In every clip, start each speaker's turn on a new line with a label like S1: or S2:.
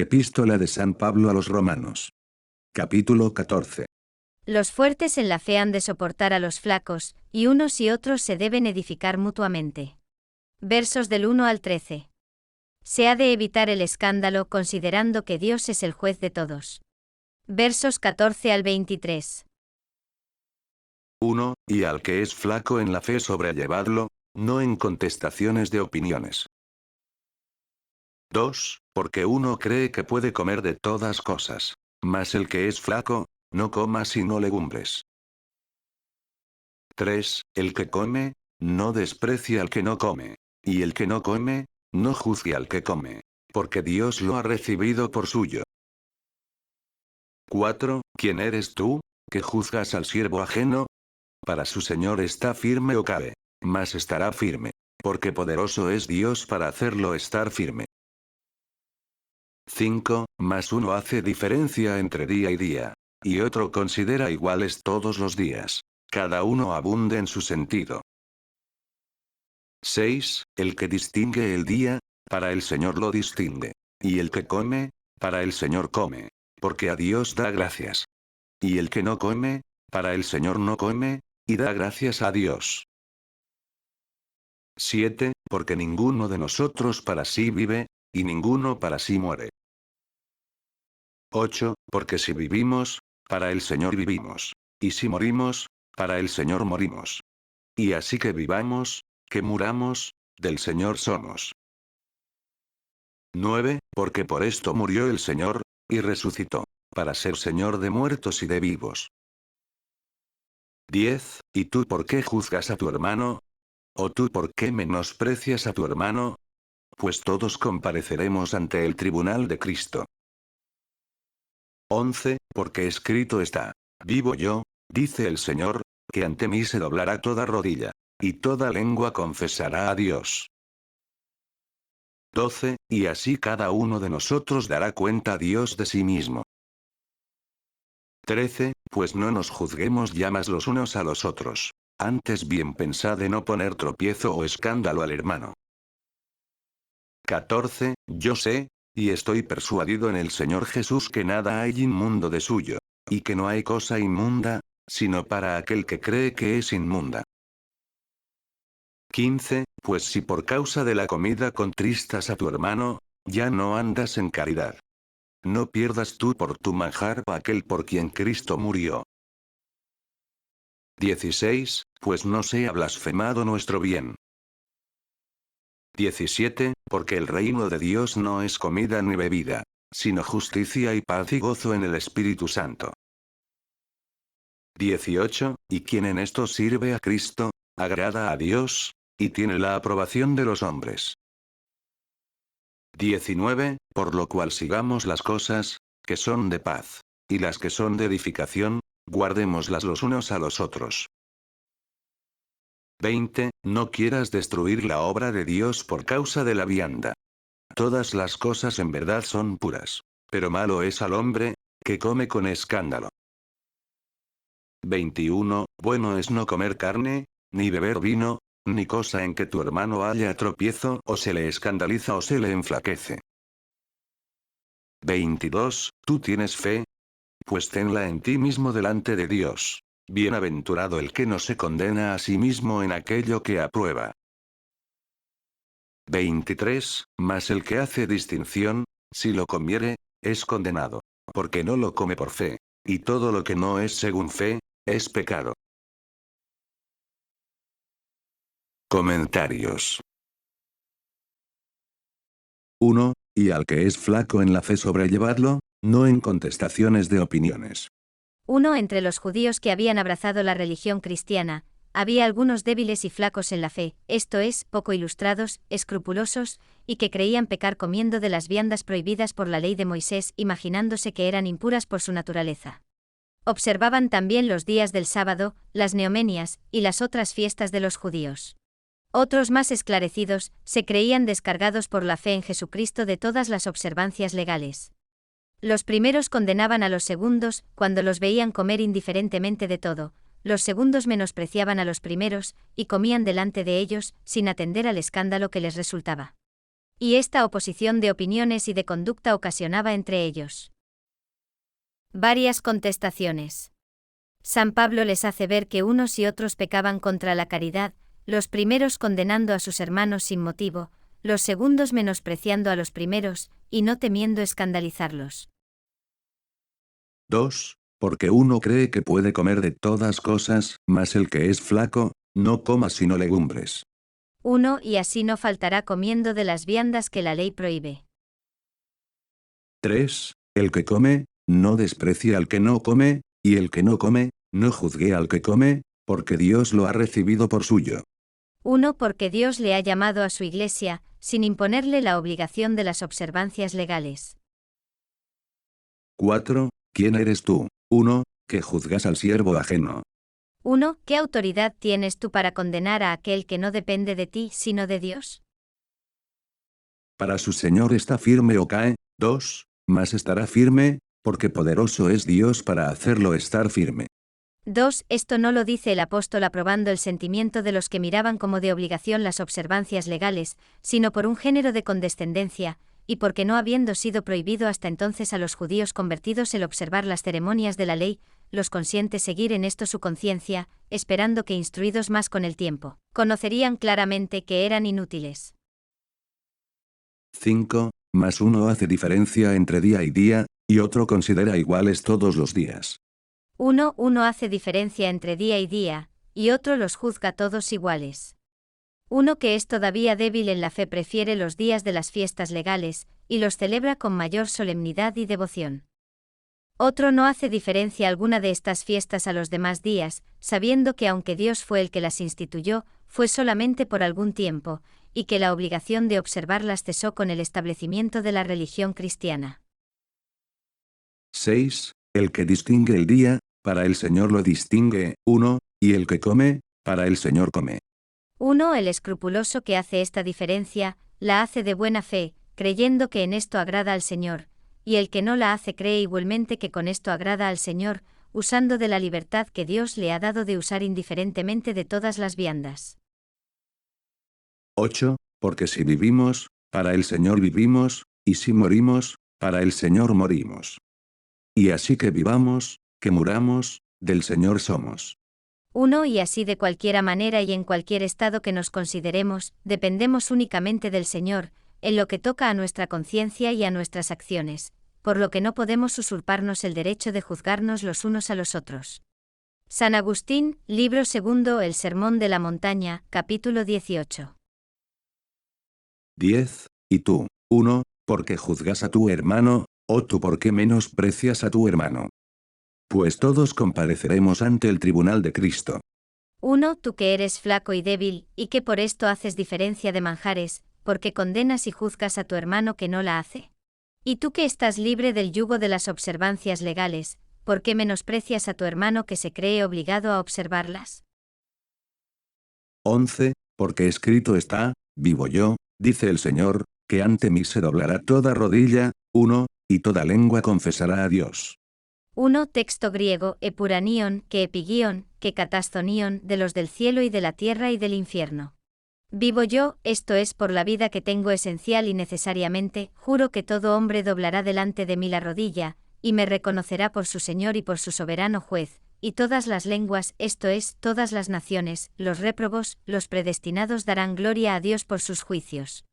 S1: Epístola de San Pablo a los Romanos. Capítulo 14.
S2: Los fuertes en la fe han de soportar a los flacos, y unos y otros se deben edificar mutuamente. Versos del 1 al 13. Se ha de evitar el escándalo considerando que Dios es el juez de todos. Versos 14 al 23.
S3: 1. Y al que es flaco en la fe sobrellevadlo, no en contestaciones de opiniones. 2. Porque uno cree que puede comer de todas cosas. Mas el que es flaco, no coma sino legumbres. 3. El que come, no desprecie al que no come. Y el que no come, no juzgue al que come. Porque Dios lo ha recibido por suyo. 4. ¿Quién eres tú, que juzgas al siervo ajeno? Para su señor está firme o cae. Mas estará firme. Porque poderoso es Dios para hacerlo estar firme. 5. Mas uno hace diferencia entre día y día. Y otro considera iguales todos los días. Cada uno abunde en su sentido. 6. El que distingue el día, para el Señor lo distingue. Y el que come, para el Señor come. Porque a Dios da gracias. Y el que no come, para el Señor no come, y da gracias a Dios. 7. Porque ninguno de nosotros para sí vive, y ninguno para sí muere. 8. Porque si vivimos, para el Señor vivimos. Y si morimos, para el Señor morimos. Y así que vivamos, que muramos, del Señor somos. 9. Porque por esto murió el Señor, y resucitó, para ser Señor de muertos y de vivos. 10. ¿Y tú por qué juzgas a tu hermano? ¿O tú por qué menosprecias a tu hermano? Pues todos compareceremos ante el tribunal de Cristo. 11. Porque escrito está: vivo yo, dice el Señor, que ante mí se doblará toda rodilla, y toda lengua confesará a Dios. 12. Y así cada uno de nosotros dará cuenta a Dios de sí mismo. 13. Pues no nos juzguemos ya más los unos a los otros. Antes bien pensad de no poner tropiezo o escándalo al hermano. 14. Yo sé, y estoy persuadido en el Señor Jesús que nada hay inmundo de suyo, y que no hay cosa inmunda, sino para aquel que cree que es inmunda. 15. Pues si por causa de la comida contristas a tu hermano, ya no andas en caridad. No pierdas tú por tu manjar a aquel por quien Cristo murió. 16. Pues no sea blasfemado nuestro bien. 17. Porque el reino de Dios no es comida ni bebida, sino justicia y paz y gozo en el Espíritu Santo. 18. Y quien en esto sirve a Cristo, agrada a Dios, y tiene la aprobación de los hombres. 19. Por lo cual sigamos las cosas, que son de paz, y las que son de edificación, guardémoslas los unos a los otros. 20. No quieras destruir la obra de Dios por causa de la vianda. Todas las cosas en verdad son puras. Pero malo es al hombre, que come con escándalo. 21. Bueno es no comer carne, ni beber vino, ni cosa en que tu hermano haya tropiezo o se le escandaliza o se le enflaquece. 22. ¿Tú tienes fe? Pues tenla en ti mismo delante de Dios. Bienaventurado el que no se condena a sí mismo en aquello que aprueba. 23. Mas el que hace distinción, si lo comiere, es condenado. Porque no lo come por fe. Y todo lo que no es según fe, es pecado. Comentarios.
S1: 1. Y al que es flaco en la fe sobrellevadlo, no en contestaciones de opiniones.
S2: 1. Entre los judíos que habían abrazado la religión cristiana, había algunos débiles y flacos en la fe, esto es, poco ilustrados, escrupulosos, y que creían pecar comiendo de las viandas prohibidas por la ley de Moisés, imaginándose que eran impuras por su naturaleza. Observaban también los días del sábado, las neomenias, y las otras fiestas de los judíos. Otros más esclarecidos, se creían descargados por la fe en Jesucristo de todas las observancias legales. Los primeros condenaban a los segundos, cuando los veían comer indiferentemente de todo. Los segundos menospreciaban a los primeros, y comían delante de ellos, sin atender al escándalo que les resultaba. Y esta oposición de opiniones y de conducta ocasionaba entre ellos varias contestaciones. San Pablo les hace ver que unos y otros pecaban contra la caridad, los primeros condenando a sus hermanos sin motivo, los segundos menospreciando a los primeros, y no temiendo escandalizarlos.
S1: 2. Porque uno cree que puede comer de todas cosas, mas el que es flaco, no coma sino legumbres.
S2: 1. Y así no faltará comiendo de las viandas que la ley prohíbe.
S1: 3. El que come, no desprecie al que no come, y el que no come, no juzgue al que come, porque Dios lo ha recibido por suyo.
S2: 1. Porque Dios le ha llamado a su Iglesia, sin imponerle la obligación de las observancias legales.
S1: 4. ¿Quién eres tú? 1. Que juzgas al siervo ajeno.
S2: 1. ¿Qué autoridad tienes tú para condenar a aquel que no depende de ti, sino de Dios?
S1: Para su Señor está firme o cae. 2. Mas estará firme, porque poderoso es Dios para hacerlo estar firme.
S2: 2. Esto no lo dice el apóstol aprobando el sentimiento de los que miraban como de obligación las observancias legales, sino por un género de condescendencia, y porque no habiendo sido prohibido hasta entonces a los judíos convertidos el observar las ceremonias de la ley, los consiente seguir en esto su conciencia, esperando que instruidos más con el tiempo, conocerían claramente que eran inútiles.
S1: 5. Mas uno hace diferencia entre día y día, y otro considera iguales todos los días.
S2: 1. Uno hace diferencia entre día y día, y otro los juzga todos iguales. Uno que es todavía débil en la fe prefiere los días de las fiestas legales, y los celebra con mayor solemnidad y devoción. Otro no hace diferencia alguna de estas fiestas a los demás días, sabiendo que aunque Dios fue el que las instituyó, fue solamente por algún tiempo, y que la obligación de observarlas cesó con el establecimiento de la religión cristiana.
S1: 6. El que distingue el día, para el Señor lo distingue. 1. Y el que come, para el Señor come.
S2: 1. El escrupuloso que hace esta diferencia, la hace de buena fe, creyendo que en esto agrada al Señor, y el que no la hace cree igualmente que con esto agrada al Señor, usando de la libertad que Dios le ha dado de usar indiferentemente de todas las viandas.
S1: 8. Porque si vivimos, para el Señor vivimos, y si morimos, para el Señor morimos. Y así que vivamos, que muramos, del Señor somos.
S2: 1. Y así de cualquiera manera y en cualquier estado que nos consideremos, dependemos únicamente del Señor, en lo que toca a nuestra conciencia y a nuestras acciones, por lo que no podemos usurparnos el derecho de juzgarnos los unos a los otros. San Agustín, libro segundo, El Sermón de la Montaña, capítulo 18.
S1: 10. Y tú, 1. Porque juzgas a tu hermano, o tú porque menosprecias a tu hermano. Pues todos compareceremos ante el tribunal de Cristo.
S2: 1. Tú que eres flaco y débil, y que por esto haces diferencia de manjares, porque condenas y juzgas a tu hermano que no la hace. Y tú que estás libre del yugo de las observancias legales, ¿por qué menosprecias a tu hermano que se cree obligado a observarlas?
S1: 11. Porque escrito está, vivo yo, dice el Señor, que ante mí se doblará toda rodilla. 1. Y toda lengua confesará a Dios.
S2: 1. Texto griego, epuranion, que epigion, que catastonion, de los del cielo y de la tierra y del infierno. Vivo yo, esto es por la vida que tengo esencial y necesariamente, juro que todo hombre doblará delante de mí la rodilla, y me reconocerá por su Señor y por su soberano juez, y todas las lenguas, esto es, todas las naciones, los réprobos, los predestinados darán gloria a Dios por sus juicios.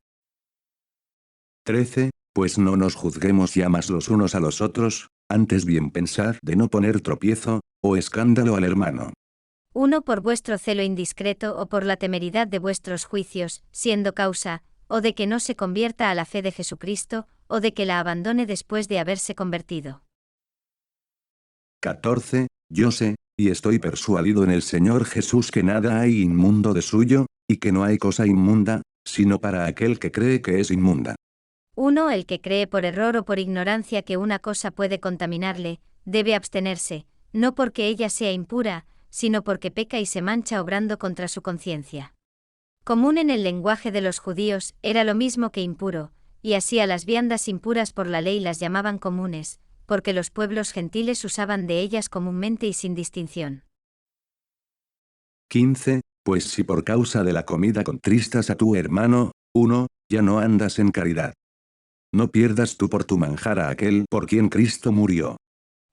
S1: 13. Pues no nos juzguemos ya más los unos a los otros, antes bien pensad de no poner tropiezo, o escándalo al hermano.
S2: 1. Por vuestro celo indiscreto o por la temeridad de vuestros juicios, siendo causa, o de que no se convierta a la fe de Jesucristo, o de que la abandone después de haberse convertido.
S1: 14. Yo sé, y estoy persuadido en el Señor Jesús que nada hay inmundo de suyo, y que no hay cosa inmunda, sino para aquel que cree que es inmunda.
S2: 1. El que cree por error o por ignorancia que una cosa puede contaminarle, debe abstenerse, no porque ella sea impura, sino porque peca y se mancha obrando contra su conciencia. Común en el lenguaje de los judíos, era lo mismo que impuro, y así a las viandas impuras por la ley las llamaban comunes, porque los pueblos gentiles usaban de ellas comúnmente y sin distinción.
S1: 15. Pues si por causa de la comida contristas a tu hermano, 1. ya no andas en caridad. No pierdas tú por tu manjar a aquel por quien Cristo murió.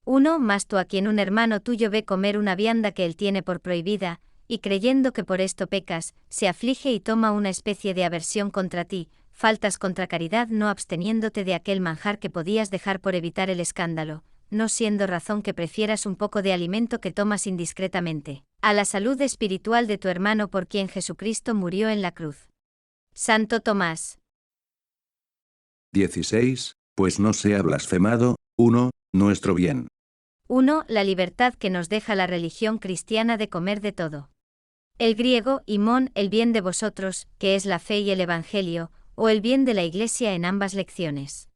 S2: 1. Mas tú a quien un hermano tuyo ve comer una vianda que él tiene por prohibida, y creyendo que por esto pecas, se aflige y toma una especie de aversión contra ti, faltas contra caridad no absteniéndote de aquel manjar que podías dejar por evitar el escándalo, no siendo razón que prefieras un poco de alimento que tomas indiscretamente, a la salud espiritual de tu hermano por quien Jesucristo murió en la cruz. Santo Tomás.
S1: 16. Pues no sea blasfemado, 1. Nuestro bien.
S2: 1. La libertad que nos deja la religión cristiana de comer de todo. El griego, imón, el bien de vosotros, que es la fe y el evangelio, o el bien de la Iglesia en ambas lecciones.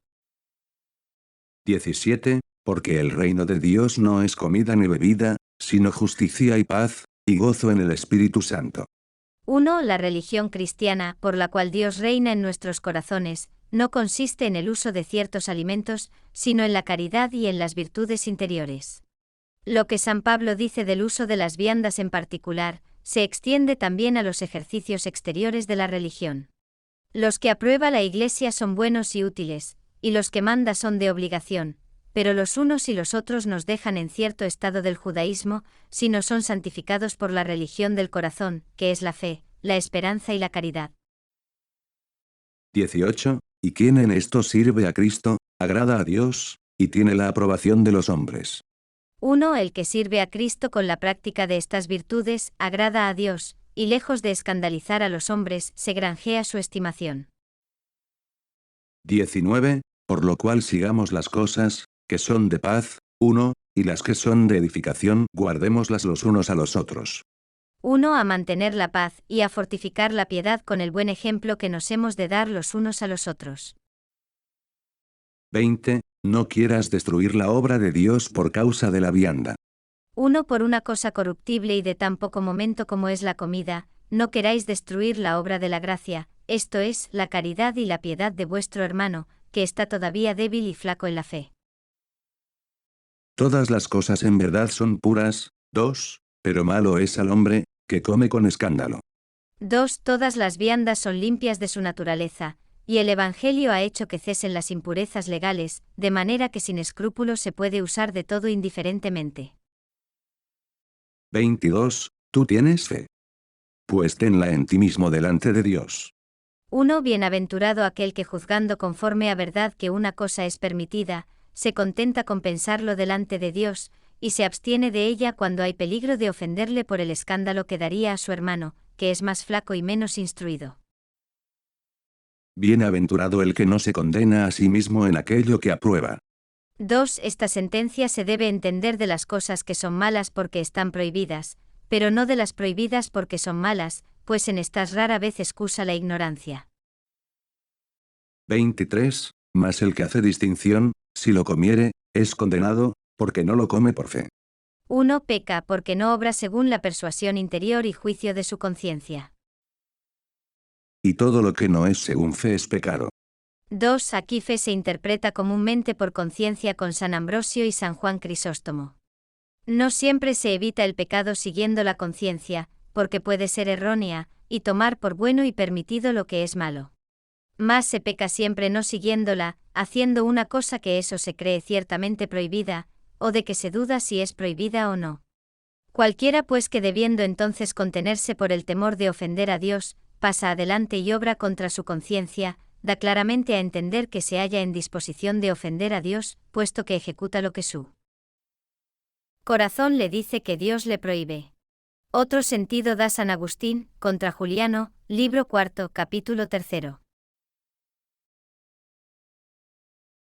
S1: 17. Porque el reino de Dios no es comida ni bebida, sino justicia y paz, y gozo en el Espíritu Santo.
S2: 1. La religión cristiana, por la cual Dios reina en nuestros corazones, no consiste en el uso de ciertos alimentos, sino en la caridad y en las virtudes interiores. Lo que San Pablo dice del uso de las viandas en particular, se extiende también a los ejercicios exteriores de la religión. Los que aprueba la Iglesia son buenos y útiles, y los que manda son de obligación, pero los unos y los otros nos dejan en cierto estado del judaísmo, si no son santificados por la religión del corazón, que es la fe, la esperanza y la caridad.
S1: 18. Y quien en esto sirve a Cristo, agrada a Dios, y tiene la aprobación de los hombres.
S2: 1. El que sirve a Cristo con la práctica de estas virtudes, agrada a Dios, y lejos de escandalizar a los hombres, se granjea su estimación.
S1: 19. Por lo cual sigamos las cosas, que son de paz, 1, y las que son de edificación, guardémoslas los unos a los otros.
S2: 1. A mantener la paz, y a fortificar la piedad con el buen ejemplo que nos hemos de dar los unos a los otros.
S1: 20. No quieras destruir la obra de Dios por causa de la vianda.
S2: 1. Por una cosa corruptible y de tan poco momento como es la comida, no queráis destruir la obra de la gracia, esto es, la caridad y la piedad de vuestro hermano, que está todavía débil y flaco en la fe.
S1: Todas las cosas en verdad son puras, 2, pero malo es al hombre, que come con escándalo.
S2: 2. Todas las viandas son limpias de su naturaleza, y el Evangelio ha hecho que cesen las impurezas legales, de manera que sin escrúpulos se puede usar de todo indiferentemente.
S1: 22. Tú tienes fe. Pues tenla en ti mismo delante de Dios.
S2: 1. Bienaventurado aquel que juzgando conforme a verdad que una cosa es permitida, se contenta con pensarlo delante de Dios, y se abstiene de ella cuando hay peligro de ofenderle por el escándalo que daría a su hermano, que es más flaco y menos instruido.
S1: Bienaventurado el que no se condena a sí mismo en aquello que aprueba.
S2: 2. Esta sentencia se debe entender de las cosas que son malas porque están prohibidas, pero no de las prohibidas porque son malas, pues en estas rara vez excusa la ignorancia.
S1: 23. Mas el que hace distinción, si lo comiere, es condenado, porque no lo come por fe.
S2: 1. Peca porque no obra según la persuasión interior y juicio de su conciencia.
S1: Y todo lo que no es según fe es pecado.
S2: 2. Aquí fe se interpreta comúnmente por conciencia con San Ambrosio y San Juan Crisóstomo. No siempre se evita el pecado siguiendo la conciencia, porque puede ser errónea, y tomar por bueno y permitido lo que es malo. Mas se peca siempre no siguiéndola, haciendo una cosa que eso se cree ciertamente prohibida, o de que se duda si es prohibida o no. Cualquiera pues que debiendo entonces contenerse por el temor de ofender a Dios, pasa adelante y obra contra su conciencia, da claramente a entender que se halla en disposición de ofender a Dios, puesto que ejecuta lo que su corazón le dice que Dios le prohíbe. Otro sentido da San Agustín, contra Juliano, libro 4, capítulo 3.